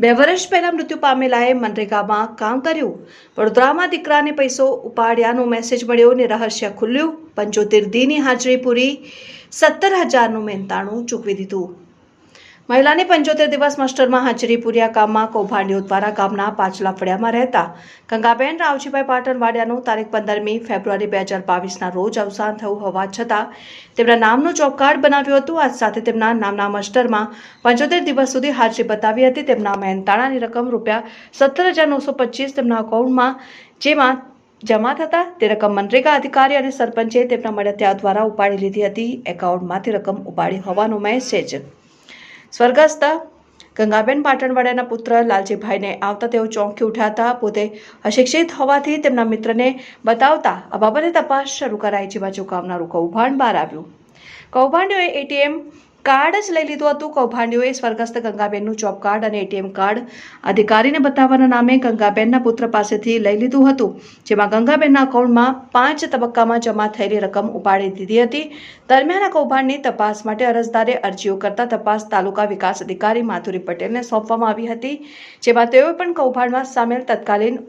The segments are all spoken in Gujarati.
2 વર્ષ પહેલા મૃત્યુ પામેલાએ મનરેગામાં કામ કર્યું. વડોદરામાં દીકરાને પૈસો ઉપાડ્યાનો મેસેજ મળ્યો ને રહસ્ય ખુલ્યું. 75 દીની હાજરી પૂરી, 17,000નું મહેનતાણું ચૂકવી દીધું. મહિલાની 75 દિવસ માસ્ટરમાં હાજરી પૂર્યા કામમાં કૌભાંડીઓ દ્વારા ગામના પાછલા ફળિયામાં રહેતા ગંગાબેન રાવજીભાઈ પાટણવાડિયાનું તારીખ 15મી ફેબ્રુઆરી 2022ના રોજ અવસાન થયું હોવા છતાં તેમના નામનું જોબ કાર્ડ બનાવ્યું હતું. આજ સાથે તેમના નામના માસ્ટરમાં 75 દિવસ સુધી હાજરી બતાવી હતી. તેમના મહેનતાણાની રકમ ₹17,925 તેમના અકાઉન્ટમાં જેમાં જમા થતા તે રકમ મનરેગા અધિકારી અને સરપંચે તેમના મળતિયા દ્વારા ઉપાડી લીધી હતી. એકાઉન્ટમાંથી રકમ ઉપાડી હોવાનો મેસેજ સ્વર્ગસ્થ ગંગાબેન પાટણવાડિયાના પુત્ર લાલજીભાઈને આવતા તેઓ ચોંકી ઉઠ્યા હતા. પોતે અશિક્ષિત હોવાથી તેમના મિત્રને બતાવતા આ બાબતે તપાસ શરૂ કરાઈ. જેમાં ચોંકાવનારું કૌભાંડ બહાર આવ્યું. કૌભાંડીઓએ એટીએમ કાર્ડ જ લઈ લીધું હતું. કૌભાંડીઓએ સ્વર્ગસ્થ ગંગાબેનનું જોબ કાર્ડ અને એટીએમ કાર્ડ અધિકારીને બતાવવાના નામે ગંગાબેનના પુત્ર પાસેથી લઈ લીધું હતું. જેમાં ગંગાબેનના અકાઉન્ટમાં 5 તબક્કામાં જમા થયેલી રકમ ઉપાડી દીધી હતી. દરમિયાન આ કૌભાંડની તપાસ માટે અરજદારે અરજીઓ કરતા તપાસ તાલુકા વિકાસ અધિકારી માધુરી પટેલને સોંપવામાં આવી હતી. જેમાં તેઓએ પણ કૌભાંડમાં સામેલ તત્કાલીન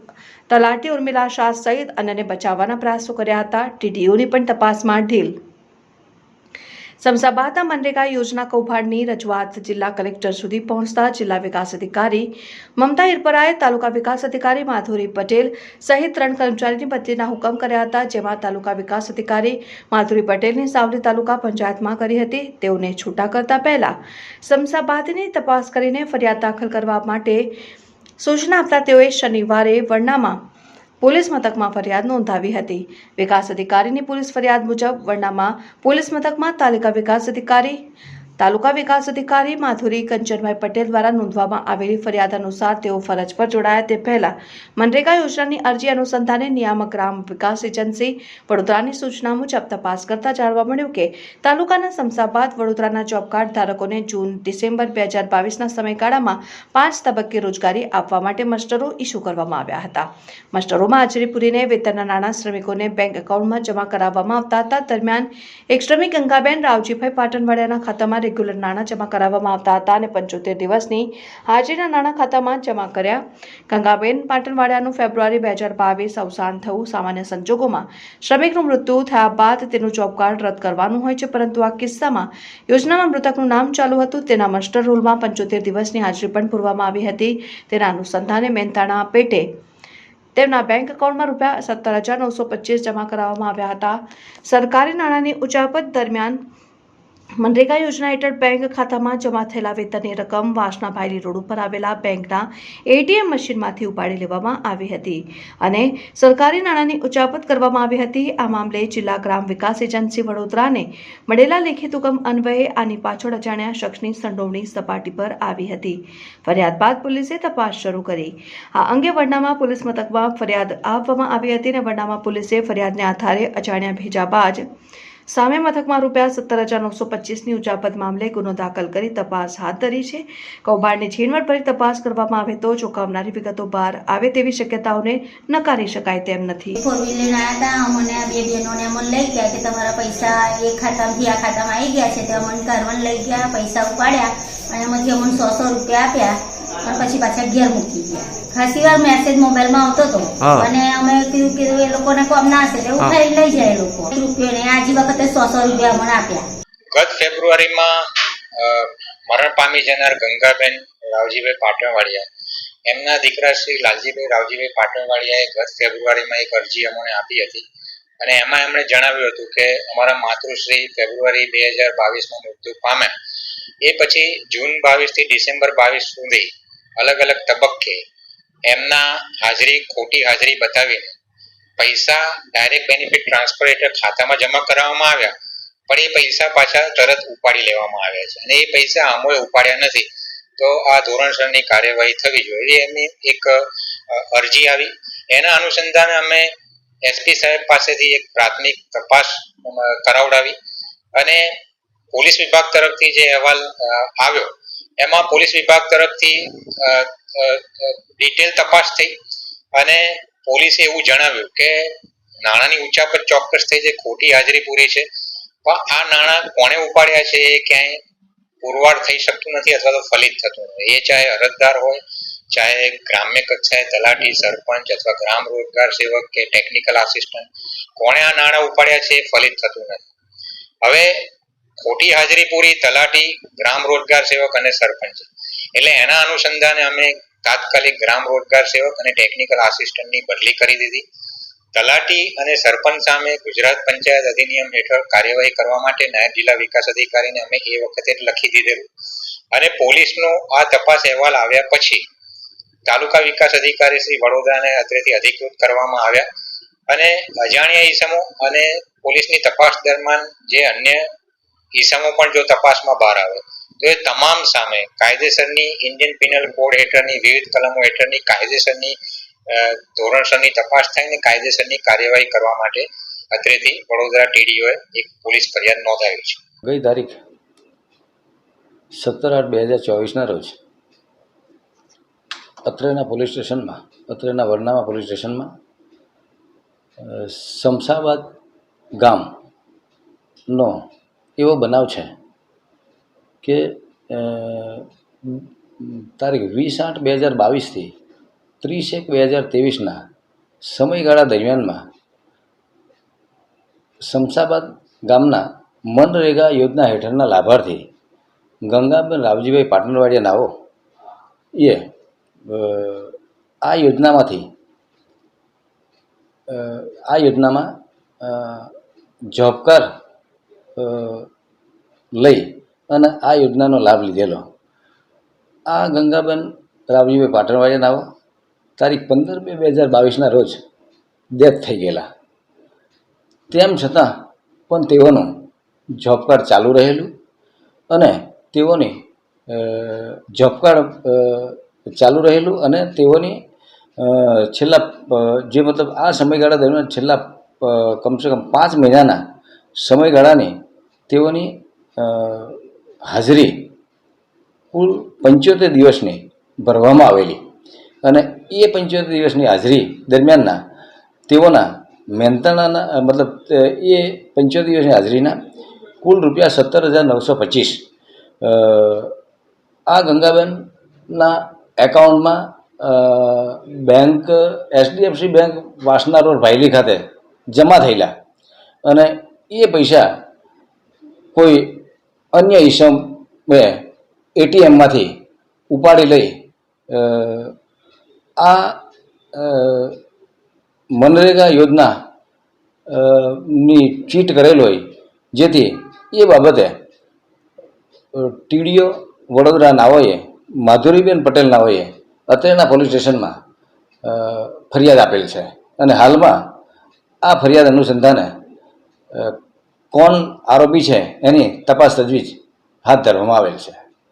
તલાટી ઉર્મિલા શાહ સહિત અન્યને બચાવવાના પ્રયાસો કર્યા હતા. ટીડીઓની પણ તપાસમાં ઢીલ. શમશાબાદના મનરેગા યોજના કૌભાંડની રજૂઆત જિલ્લા કલેક્ટર સુધી પહોંચતા જિલ્લા વિકાસ અધિકારી મમતા હિરપરાએ તાલુકા વિકાસ અધિકારી માધુરી પટેલ સહિત 3 કર્મચારીની બદલીના હુકમ કર્યા હતા. જેમાં તાલુકા વિકાસ અધિકારી માધુરી પટેલની સાવલી તાલુકા પંચાયતમાં કરી હતી. તેઓને છૂટા કરતા પહેલા શમશાબાદની તપાસ કરીને ફરિયાદ દાખલ કરવા માટે સૂચના આપતા તેઓએ શનિવારે વરનામાં પોલીસ મથકમાં ફરિયાદ નોંધાવી હતી. વિકાસ અધિકારીની પોલીસ ફરિયાદ મુજબ વરનામાં પોલીસ મથકમાં તાલુકા વિકાસ અધિકારી માધુરી કંચનભાઈ પટેલ દ્વારા નોંધવામાં આવેલી ફરિયાદ અનુસાર તેઓ ફરજ પર જોડાયા તે પહેલા મનરેગા યોજનાની અરજી અનુસંધાને નિયામક ગ્રામ વિકાસ એજન્સી વડોદરાની સૂચના મુજબ તપાસ કરતા જાણવા મળ્યું કે તાલુકાના શમશાબાદ વડોદરાના જોબ કાર્ડ ધારકોને જૂન-ડિસેમ્બર 2022ના સમયગાળામાં 5 તબક્કે રોજગારી આપવા માટે મસ્ટરો ઇસ્યુ કરવામાં આવ્યા હતા. મસ્ટરોમાં હાજરી પૂરીને વેતનના નાણાં શ્રમિકોને બેંક એકાઉન્ટમાં જમા કરાવવામાં આવતા હતા. દરમિયાન એક શ્રમિક ગંગાબેન રાવજીભાઈ પાટણવાડિયાના ખાતામાં રેગ્યુલર નાણાં જમા કરાવવામાં આવતા હતા અને 75 દિવસની હાજરીના નાણાં ખાતામાં જમા કર્યા. ગંગાબેન પાટણવાડિયાનું ફેબ્રુઆરી 2022 અવસાન થયું. સામાન્ય સંજોગોમાં શ્રમિકનું મૃત્યુ થયા બાદ તેનું જોબ કાર્ડ રદ કરવાનું હોય છે, પરંતુ આ કિસ્સામાં યોજનામાં મૃતકનું નામ ચાલુ હતું. તેના મસ્ટર રોલમાં 75 દિવસની હાજરી પણ પૂરવામાં આવી હતી. તેના અનુસંધાને મહેનતાણા પેટે તેમના બેંક એકાઉન્ટમાં ₹17,925 જમા કરાવવામાં આવ્યા હતા. સરકારી નાણાંની ઉચાપત દરમિયાન મનરેગા યોજના હેઠળ બેંક ખાતામાં જમા થયેલા વેતનની રકમ વાસણા ભાયલી રોડ ઉપર આવેલા બેંકના એટીએમ મશીનમાંથી ઉપાડી લેવામાં આવી હતી અને સરકારી નાણાંની ઉચાપત કરવામાં આવી હતી. આ મામલે જિલ્લા ગ્રામ વિકાસ એજન્સી વડોદરાને મળેલા લેખિત હુકમ અન્વયે આની પાછળ અજાણ્યા શખ્સની સંડોવણી સપાટી પર આવી હતી. ફરિયાદ બાદ પોલીસે તપાસ શરૂ કરી. આ અંગે વરનામા પોલીસ મથકમાં ફરિયાદ આપવામાં આવી હતી અને વરનામા પોલીસે ફરિયાદને આધારે અજાણ્યા ભેજાબાજ સામે મથકમાં ₹17,925ની ઉચાપત મામલે ગુનો દાખલ કરી તપાસ હાથ ધરી છે. કૌભાંડની ઝીણવટભરી તપાસ કરવામાં આવે તો ચોંકાવનારી વિગતો બહાર આવે તેવી શક્યતાઓને નકારી શકાય તેમ નથી. ફોર વ્હીલર આવ્યા હતા. અમને આ 2 બહેનોને અમને લઈ ગયા કે તમારા પૈસા એ ખાતામાંથી આ ખાતામાં આવી ગયા છે. તે અમને કારવન લઈ ગયા, પૈસા ઉપાડ્યા અને એમાંથી અમને ₹100 આપ્યા અને પછી પાછા ઘેર મૂકી ગયા. ખાસી વાર મેસેજ મોબાઈલમાં આવતો હતો અને અમે કીધું એ લોકોને કોમ ના હશે તે ઉઠાઈ લઈ જાય. એ લોકો ₹1 ને આજી વખતે ₹100 અમને આપ્યા. ગત ફેબ્રુઆરીમાં મરણ પામી જનાર ગંગાબેન રાવજીભાઈ પાટણવાડિયા એમના દીકરા શ્રી લાલજીભાઈ રાવજીભાઈ પાટણવાડિયાએ ગત ફેબ્રુઆરીમાં એક અરજી અમને આપી હતી અને એમાં એમણે જણાવ્યું હતું કે અમારા માતૃશ્રી ફેબ્રુઆરી 2022માં મૃત્યુ પામ્યા. એ પછી જૂન 22 થી ડિસેમ્બર 22 સુધી અલગ અલગ તબક્કે એમના ખોટી હાજરી બતાવીને પૈસા ડાયરેક્ટ બેનિફિટ ટ્રાન્સફર હેઠળ ખાતામાં જમા કરાવવામાં આવ્યા, પણ એ પૈસા પાછા તરત ઉપાડી લેવામાં આવ્યા છે અને એ પૈસા અમોએ ઉપાડ્યા નથી. તો આ ધોરણસરની કાર્યવાહી થવી જોઈએ એમની એક અરજી આવી. એના અનુસંધાને અમે એસપી સાહેબ પાસેથી એક પ્રાથમિક તપાસ કરાવડાવી અને પોલીસ વિભાગ તરફથી જે અહેવાલ આવ્યો એમાં પોલીસ વિભાગ તરફથી ડિટેલ તપાસ થઈ અને પોલીસે એવું જણાવ્યું કે નાણાંની ઉચાપત ચોક્કસ થઈ છે, ખોટી હાજરી પૂરી છે, પણ આ નાણાં કોણે ઉપાડ્યા છે એ ક્યાંય પુરવાર થઈ શકતું નથી અથવા તો ફલિત થતું નથી. એ ચાહે અરજદાર હોય ચાહે ગ્રામ્ય કક્ષાએ તલાટી, સરપંચ અથવા ગ્રામ રોજગાર સેવક કે ટેકનિકલ આસિસ્ટન્ટ, કોણે આ નાણાં ઉપાડ્યા છે એ ફલિત થતું નથી. હવે ખોટી હાજરી પૂરી તલાટી, ગ્રામ રોજગાર સેવક અને સરપંચ, એટલે એના અનુસંધાને અમે તાત્કાલિક ગ્રામ રોજગાર સેવક અને ટેકનિકલ આસિસ્ટન્ટની બદલી કરી દીધી. તલાટી અને સરપંચ સામે ગુજરાત પંચાયત અધિનિયમ હેઠળ કાર્યવાહી કરવા માટે નાયબ જિલ્લા વિકાસ અધિકારીને અમે એ વખતે જ લખી દીધેલું અને પોલીસનો આ તપાસ અહેવાલ આવ્યા પછી તાલુકા વિકાસ અધિકારી શ્રી વડોદરાને અત્રેથી અધિકૃત કરવામાં આવ્યા અને અજાણ્યા ઈસમો અને પોલીસની તપાસ દરમિયાન જે અન્ય ઈસમો પણ જો તપાસમાં બહાર આવે તો એ તમામ સામે કાયદેસરની ઇન્ડિયન પિનલ કોડ હેઠળની વિવિધ કલમો હેઠળની કાયદેસરની ધોરણસરની તપાસ થઈને કાયદેસરની કાર્યવાહી કરવા માટે અત્રેથી વડોદરા ટીડીઓએ એક પોલીસ ફરિયાદ નોંધાવી છે. ગઈ તારીખ 17/8/2024ના રોજ અત્રેના પોલીસ સ્ટેશનમાં, અત્રેના વરનામા પોલીસ સ્ટેશનમાં શમશાબાદ ગામનો એવો બનાવ છે કે તારીખ 20/8/2022થી 30/1/2023ના સમયગાળા દરમિયાનમાં શમશાબાદ ગામના મનરેગા યોજના હેઠળના લાભાર્થી ગંગાબેન રાવજીભાઈ પાટણવાડિયા નાઓ એ આ યોજનામાં જોબ કાર્ડ લઈ અને આ યોજનાનો લાભ લીધેલો. આ ગંગાબેન રાવજીભાઈ પાટણવાડિયા નાઓ તારીખ 15/2/2022ના રોજ ડેથ થઈ ગયેલા. તેમ છતાં પણ તેઓનું જોબ કાર્ડ ચાલુ રહેલું અને તેઓની જોબ કાર્ડ ચાલુ રહેલું અને તેઓની છેલ્લા જે મતલબ આ સમયગાળા દરમિયાન છેલ્લા કમસે કમ 5 મહિનાના સમયગાળાની તેઓની હાજરી કુલ 75 દિવસની ભરવામાં આવેલી અને એ 75 દિવસની હાજરી દરમિયાનના તેઓના મહેનતાણાના મતલબ એ 75 દિવસની હાજરીના કુલ રૂપિયા 17,925 આ ગંગાબેનના એકાઉન્ટમાં બેંક HDFC બેંક વાસના રોડ ભાયલી ખાતે જમા થયેલા અને એ પૈસા કોઈ અન્ય ઈસમે ATMમાંથી ઉપાડી લઈ આ મનરેગા યોજના ની ચીટ કરેલ હોય, જેથી એ બાબતે ટીડીઓ વડોદરા નાઓએ માધુરીબેન પટેલ નાઓએ અત્રેના પોલીસ સ્ટેશનમાં ફરિયાદ આપેલ છે અને હાલમાં આ ફરિયાદ અનુસંધાને કોણ આરોપી છે એની તપાસ તજવીજ હાથ ધરવામાં આવેલ છે.